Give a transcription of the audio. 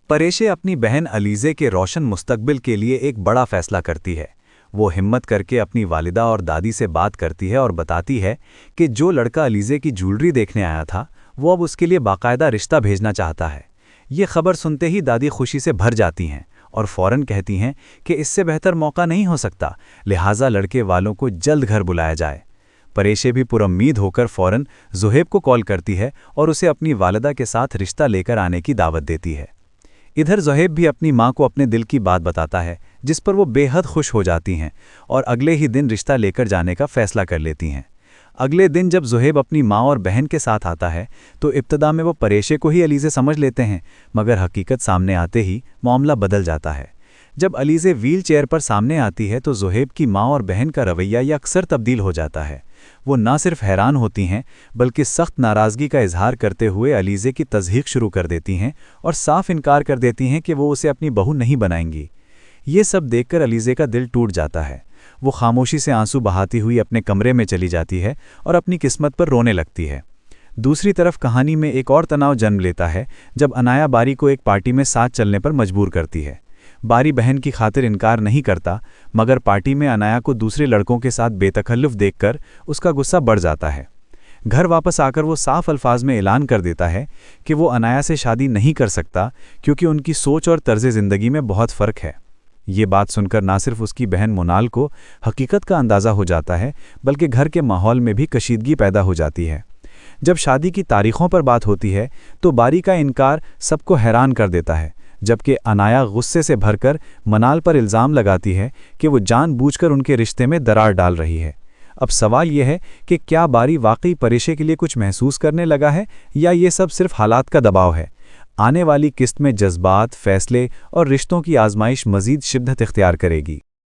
परेशे अपनी बहन अलीज़े के रोशन मुस्तकबिल के लिए एक बड़ा फैसला करती है। वो हिम्मत करके अपनी वालिदा और दादी से बात करती है और बताती है कि जो लड़का अलीज़े की ज्वेलरी देखने आया था वो अब उसके लिए बाकायदा रिश्ता भेजना चाहता है। ये खबर सुनते ही दादी खुशी से भर जाती हैं और फ़ौरन कहती हैं कि इससे बेहतर मौका नहीं हो सकता, लिहाजा लड़के वालों को जल्द घर बुलाया जाए। परेशे भी पुरुम्मीद होकर फ़ौरन ज़ुहैब को कॉल करती है और उसे अपनी वालिदा के साथ रिश्ता लेकर आने की दावत देती है। इधर ज़ुहैब भी अपनी माँ को अपने दिल की बात बताता है, जिस पर वो बेहद खुश हो जाती हैं और अगले ही दिन रिश्ता लेकर जाने का फ़ैसला कर लेती हैं। अगले दिन जब ज़ुहैब अपनी माँ और बहन के साथ आता है तो इब्तदा में वो परेशे को ही अलीज़े समझ लेते हैं, मगर हकीकत सामने आते ही मामला बदल जाता है। जब अलीज़े व्हील चेयर पर सामने आती है तो ज़ुहैब की माँ और बहन का रवैया ये अक्सर तब्दील हो जाता है। वो ना सिर्फ हैरान होती हैं बल्कि सख्त नाराज़गी का इजहार करते हुए अलीज़े की तज़हीक शुरू कर देती हैं और साफ इनकार कर देती हैं कि वो उसे अपनी बहू नहीं बनाएंगी। ये सब देखकर अलीज़े का दिल टूट जाता है। वो खामोशी से आंसू बहाती हुई अपने कमरे में चली जाती है और अपनी किस्मत पर रोने लगती है। दूसरी तरफ कहानी में एक और तनाव जन्म लेता है जब अनाया बारी को एक पार्टी में साथ चलने पर मजबूर करती है। बारी बहन की खातिर इनकार नहीं करता, मगर पार्टी में अनाया को दूसरे लड़कों के साथ बेतकल्लुफ़ देखकर उसका गुस्सा बढ़ जाता है। घर वापस आकर वो साफ अल्फाज में ऐलान कर देता है कि वो अनाया से शादी नहीं कर सकता क्योंकि उनकी सोच और तर्ज़ ज़िंदगी में बहुत फ़र्क है। ये बात सुनकर ना सिर्फ उसकी बहन मोनाल को हकीकत का अंदाज़ा हो जाता है बल्कि घर के माहौल में भी कशीदगी पैदा हो जाती है। जब शादी की तारीख़ों पर बात होती है तो बारी का इनकार सबको हैरान कर देता है, जबकि अनाया गुस्से से भरकर मनाल पर इल्ज़ाम लगाती है कि वो जानबूझकर उनके रिश्ते में दरार डाल रही है। अब सवाल यह है कि क्या बारी वाकई परेशे के लिए कुछ महसूस करने लगा है या ये सब सिर्फ हालात का दबाव है। आने वाली किस्त में जज्बात, फैसले और रिश्तों की आजमाइश मज़ीद शिद्दत इख्तियार करेगी।